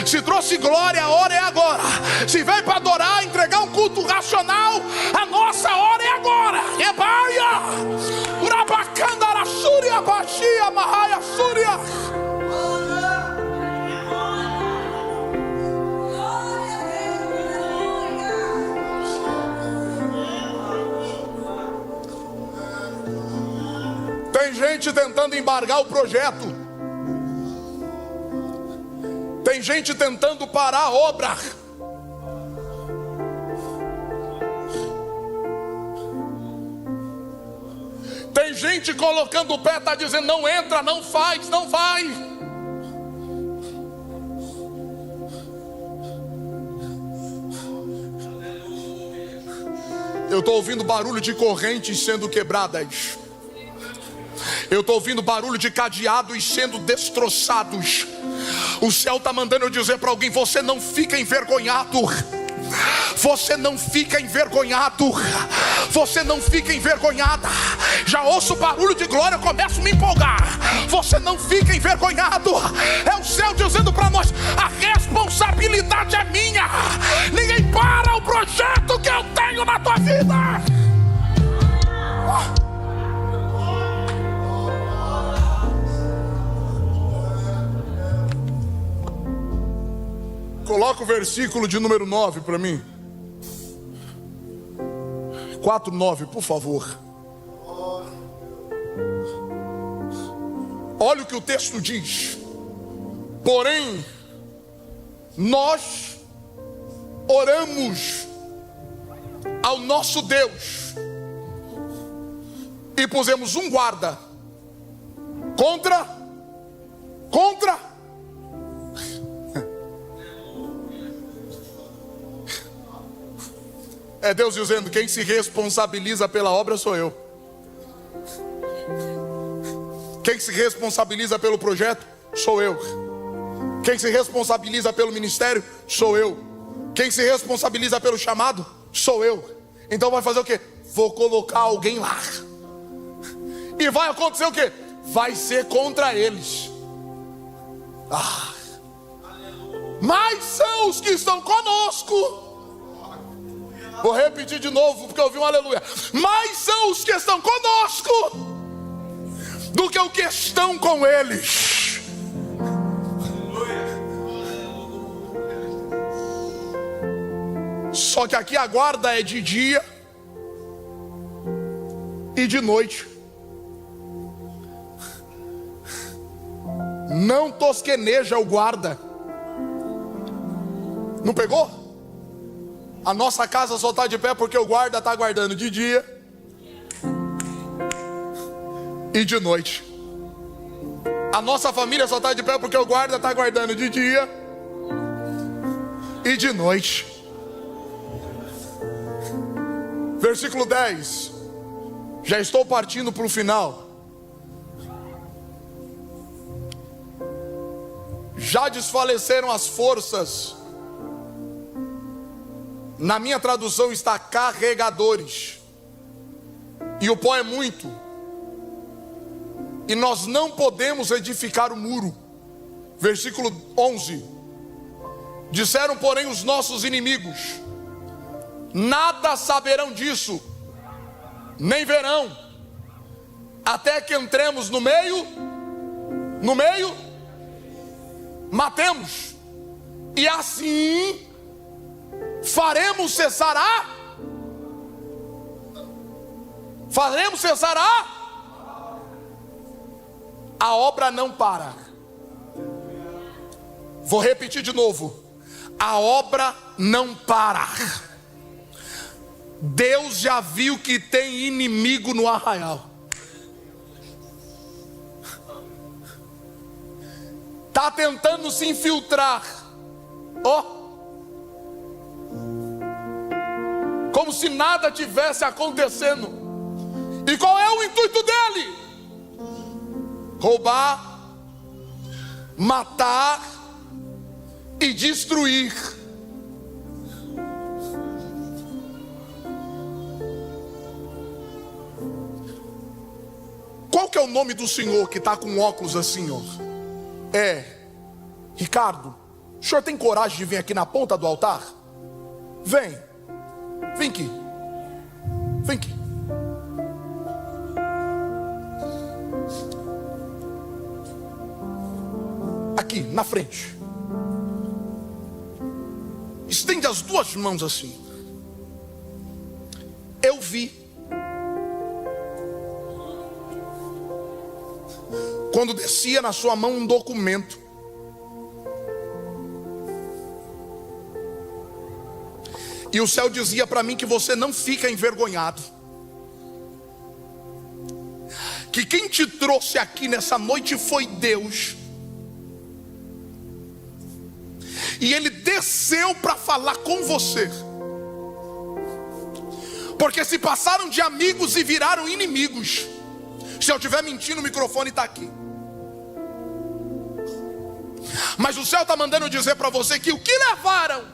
Se trouxe glória, ore agora. Se veio para adorar, entregar um culto racional, a nossa hora é agora. Ebaia, Urabacandara Súria, Baixia, Mahaia Súria. Tem gente tentando embargar o projeto. Tem gente tentando parar a obra. Tem gente colocando o pé, está dizendo: não entra, não faz, não vai. Eu estou ouvindo barulho de correntes sendo quebradas. Eu estou ouvindo barulho de cadeados sendo destroçados. O céu está mandando eu dizer para alguém: você não fica envergonhado. Você não fica envergonhado. Você não fica envergonhada. Já ouço barulho de glória, eu começo a me empolgar. Você não fica envergonhado. É o céu dizendo para nós: a responsabilidade é minha. Ninguém para o projeto que eu tenho na tua vida. Coloca o versículo de número 9 para mim. 4:9, por favor. Olha o que o texto diz: porém, nós oramos ao nosso Deus e pusemos um guarda contra. É Deus dizendo: quem se responsabiliza pela obra sou eu. Quem se responsabiliza pelo projeto sou eu. Quem se responsabiliza pelo ministério sou eu. Quem se responsabiliza pelo chamado sou eu. Então vai fazer o quê? Vou colocar alguém lá. E vai acontecer o quê? Vai ser contra eles. Mas são os que estão conosco. Vou repetir de novo, porque eu ouvi um aleluia. Mais são os que estão conosco do que os que estão com eles. Só que aqui a guarda é de dia e de noite. Não tosqueneja o guarda. Não pegou? A nossa casa só está de pé porque o guarda está guardando de dia e de noite. A nossa família só está de pé porque o guarda está guardando de dia e de noite. Versículo 10. Já estou partindo para o final. Já desfaleceram as forças. Na minha tradução está carregadores. E o pó é muito. E nós não podemos edificar o muro. Versículo 11. Disseram, porém, os nossos inimigos: nada saberão disso, nem verão, até que entremos no meio, matemos, e assim faremos cessar a obra não para. Vou repetir de novo: a obra não para. Deus já viu que tem inimigo no arraial. Está tentando se infiltrar. Como se nada tivesse acontecendo. E qual é o intuito dele? Roubar, matar e destruir. Qual que é o nome do senhor que está com óculos assim, ó? Ricardo. O senhor tem coragem de vir aqui na ponta do altar? Vem aqui. Aqui, na frente. Estende as duas mãos assim. Eu vi. Quando descia na sua mão um documento. E o céu dizia para mim que você não fica envergonhado, que quem te trouxe aqui nessa noite foi Deus, e Ele desceu para falar com você, porque se passaram de amigos e viraram inimigos. Se eu estiver mentindo, o microfone está aqui. Mas o céu está mandando dizer para você que o que levaram,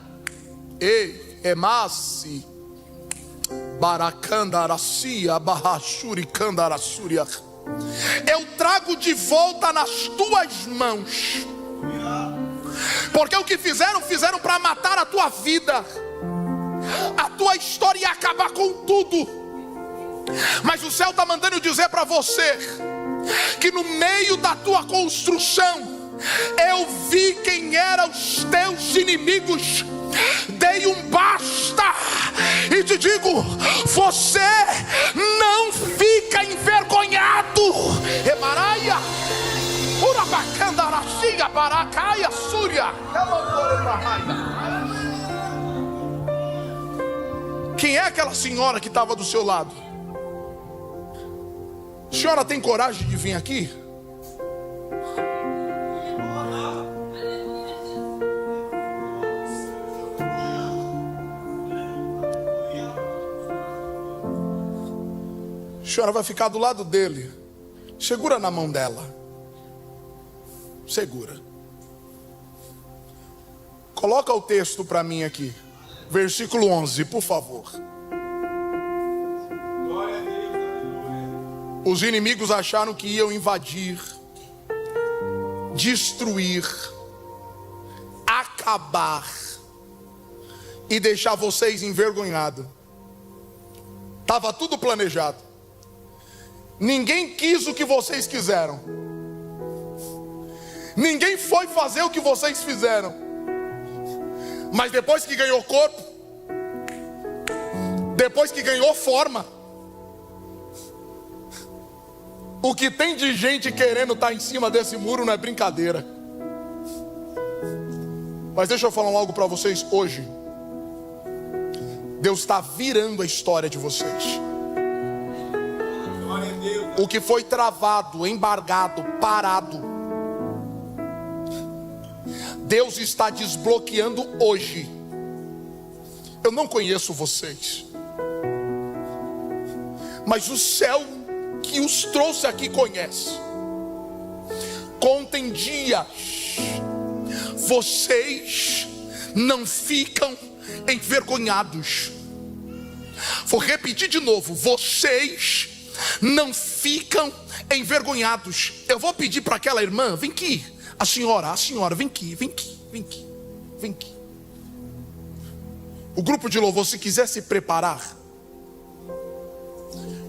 ei, emassi, baracandaracia, barrachuricandarassúria, eu trago de volta nas tuas mãos. Porque o que fizeram para matar a tua vida, a tua história ia acabar com tudo. Mas o céu está mandando dizer para você que no meio da tua construção, eu vi quem eram os teus inimigos, dei um basta e te digo: você não fica envergonhado. Emaraia, urabacandaracia, baracaia, súria. Quem é aquela senhora que estava do seu lado? A senhora tem coragem de vir aqui? A senhora vai ficar do lado dele. Segura na mão dela. Segura. Coloca o texto para mim aqui. Versículo 11, por favor. Os inimigos acharam que iam invadir, destruir, acabar e deixar vocês envergonhados. Estava tudo planejado. Ninguém quis o que vocês quiseram. Ninguém foi fazer o que vocês fizeram. Mas depois que ganhou corpo, depois que ganhou forma, o que tem de gente querendo estar em cima desse muro não é brincadeira. Mas deixa eu falar algo para vocês hoje. Deus está virando a história de vocês. O que foi travado, embargado, parado, Deus está desbloqueando hoje. Eu não conheço vocês, mas o céu que os trouxe aqui conhece. Contem dias, vocês não ficam envergonhados. Vou repetir de novo: vocês não ficam envergonhados. Eu vou pedir para aquela irmã, vem aqui, a senhora, vem aqui. O grupo de louvor, se quiser se preparar,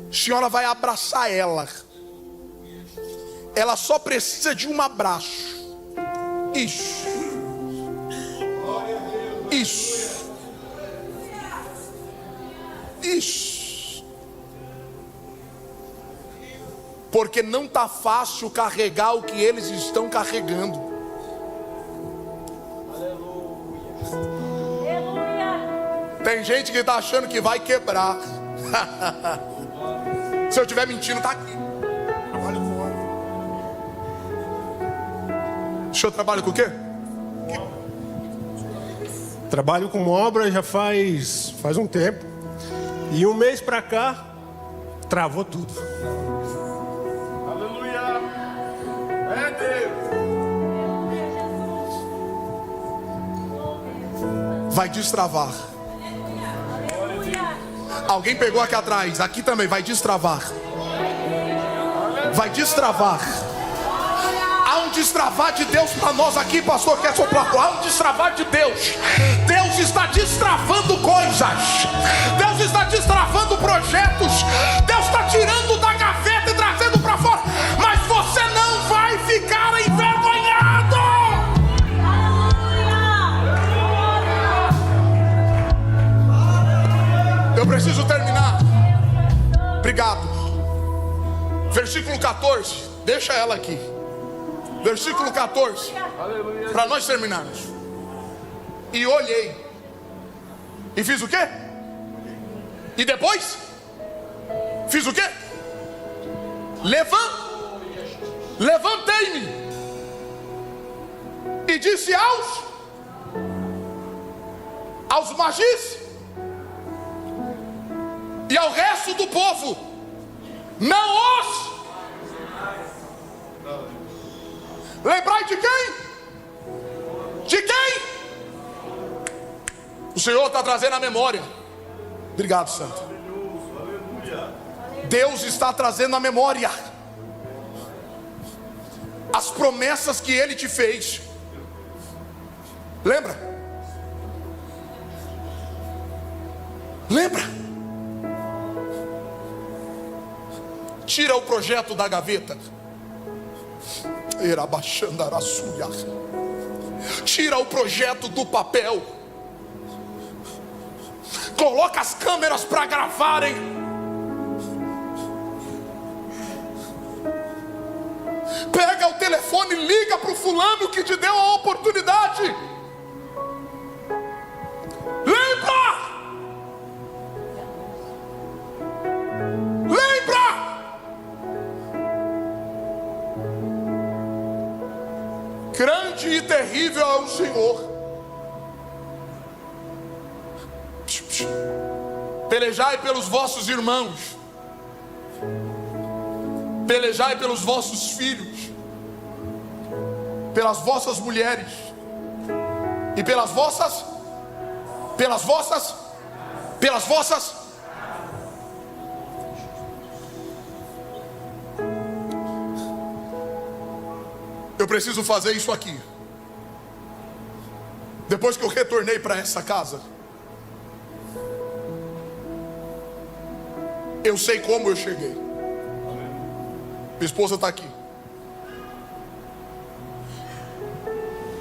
a senhora vai abraçar ela. Ela só precisa de um abraço. Isso. Porque não está fácil carregar o que eles estão carregando. Tem gente que está achando que vai quebrar. Se eu estiver mentindo, está aqui. Trabalho fora. O senhor trabalha com o quê? Trabalho com obra já faz um tempo. E um mês para cá, travou tudo. Aleluia. É Deus. Vai destravar. Alguém pegou aqui atrás, aqui também vai destravar. Vai destravar. Há um destravar de Deus para nós aqui, pastor. Quer soprar? Há um destravar de Deus. Deus está destravando coisas. Deus está destravando projetos. Deus está tirando da gaveta e trazendo para fora. Mas você não vai ficar envergonhado. Eu preciso terminar. Obrigado. Versículo 14. Deixa ela aqui. Versículo 14. Para nós terminarmos. E olhei. E fiz o quê? E depois? Fiz o quê? Levantei-me e disse aos magis e ao resto do povo: não os lembrai de quem? De quem? O Senhor está trazendo a memória. Obrigado, Santo. Deus está trazendo a memória as promessas que Ele te fez. Lembra? Lembra? Tira o projeto da gaveta. Tira o projeto do papel. Coloca as câmeras para gravarem. Pega o telefone e liga para o fulano que te deu a oportunidade. Lembra! Grande e terrível é o Senhor. Pelejai pelos vossos irmãos, pelejai pelos vossos filhos, pelas vossas mulheres e pelas vossas. Eu preciso fazer isso aqui. Depois que eu retornei para essa casa, eu sei como eu cheguei. Minha esposa está aqui.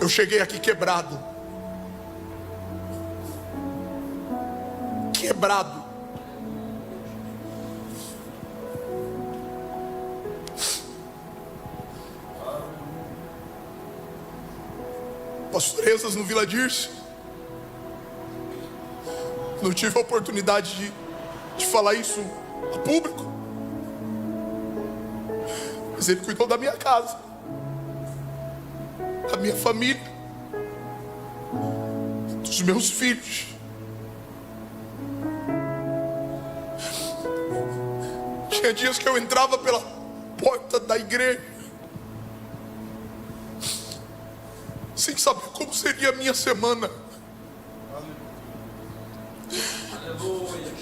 Eu cheguei aqui quebrado. Pastorezas no Vila Dirce. Não tive a oportunidade de falar isso a público, mas Ele cuidou da minha casa, da minha família, dos meus filhos. Tinha dias que eu entrava pela porta da igreja sem saber como seria a minha semana. Aleluia.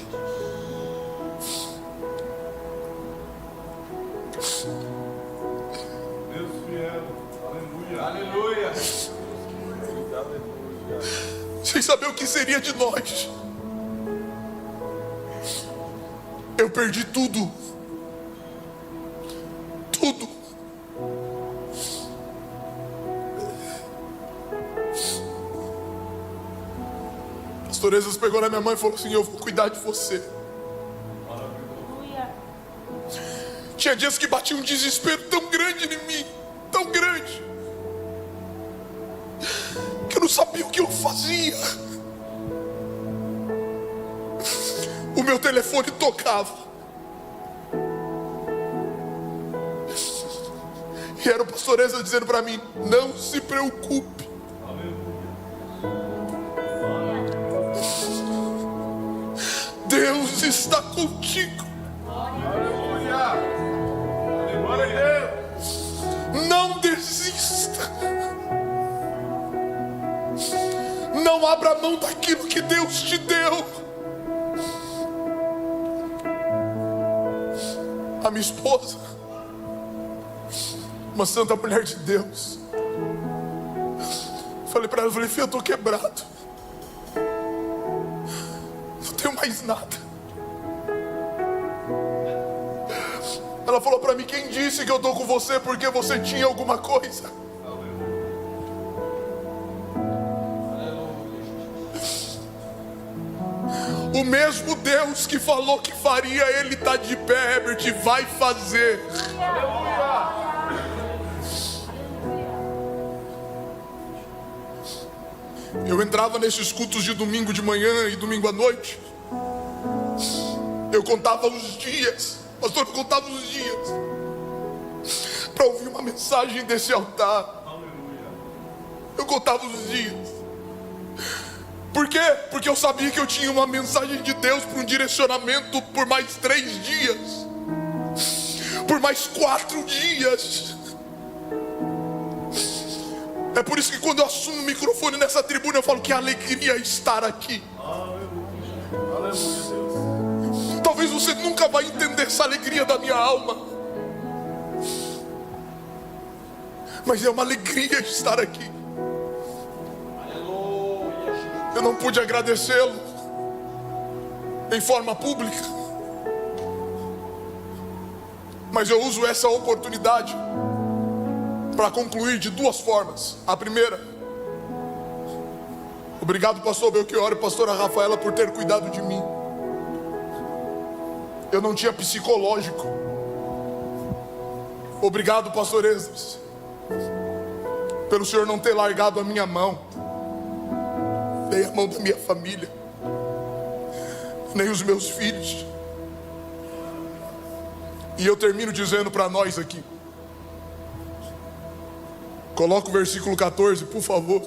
Deus fiel. Aleluia. Aleluia. Sem saber o que seria de nós. Eu perdi tudo. Tudo. A pastoreza pegou na minha mãe e falou assim: eu vou cuidar de você. Tinha dias que batia um desespero tão grande em mim, tão grande, que eu não sabia o que eu fazia. O meu telefone tocava e era o pastoreza dizendo para mim: não se preocupe. Deus está contigo. Não desista. Não abra mão daquilo que Deus te deu. A minha esposa, uma santa mulher de Deus, falei para ela, filha, eu estou quebrado, não tenho mais nada. Ela falou para mim: quem disse que eu estou com você porque você tinha alguma coisa? O mesmo Deus que falou que faria, Ele está de pé, Herbert, vai fazer. Eu entrava nesses cultos de domingo de manhã e domingo à noite. Eu contava os dias, pastor, eu contava os dias para ouvir uma mensagem desse altar. Eu contava os dias. Por quê? Porque eu sabia que eu tinha uma mensagem de Deus para um direcionamento por mais 3 dias, por mais 4 dias. É por isso que quando eu assumo o microfone nessa tribuna, eu falo que alegria estar aqui. Aleluia, Deus. Talvez você nunca vai entender essa alegria da minha alma, mas é uma alegria estar aqui. Eu não pude agradecê-lo em forma pública, mas eu uso essa oportunidade para concluir de 2 formas. A primeira: obrigado, pastor Belchior e pastora Rafaela, por ter cuidado de mim. Eu não tinha psicológico. Obrigado, pastor Esdras, pelo senhor não ter largado a minha mão, nem a mão da minha família, nem os meus filhos. E eu termino dizendo para nós aqui, coloca o versículo 14, por favor,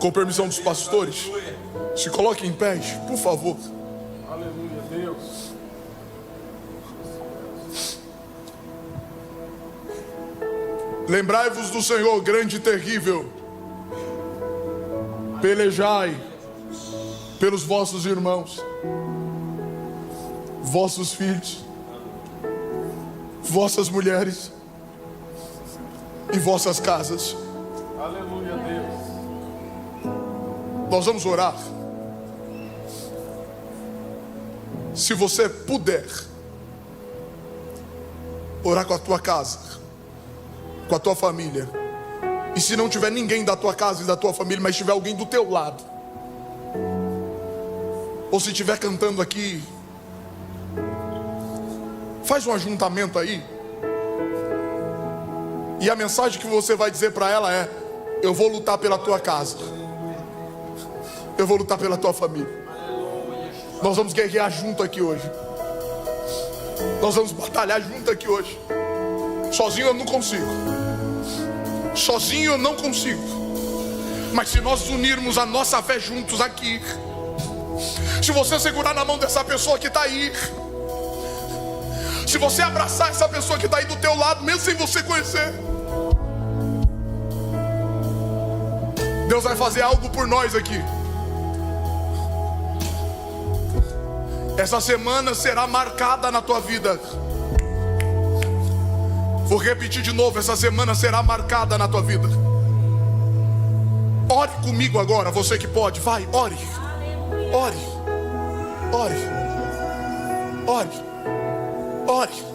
com permissão dos pastores. Se coloquem em pé, por favor. Aleluia, Deus. Lembrai-vos do Senhor grande e terrível, pelejai pelos vossos irmãos, vossos filhos, vossas mulheres e vossas casas. Aleluia, Deus. Nós vamos orar. Se você puder orar com a tua casa, com a tua família, e se não tiver ninguém da tua casa e da tua família, mas tiver alguém do teu lado, ou se estiver cantando aqui, faz um ajuntamento aí, e a mensagem que você vai dizer para ela é: eu vou lutar pela tua casa, eu vou lutar pela tua família. Nós vamos guerrear junto aqui hoje, nós vamos batalhar junto aqui hoje. Sozinho eu não consigo, sozinho eu não consigo, mas se nós unirmos a nossa fé juntos aqui, se você segurar na mão dessa pessoa que está aí, se você abraçar essa pessoa que está aí do teu lado, mesmo sem você conhecer, Deus vai fazer algo por nós aqui. Essa semana será marcada na tua vida. Vou repetir de novo, essa semana será marcada na tua vida. Ore comigo agora, você que pode, vai, ore. Ore, ore, ore, ore.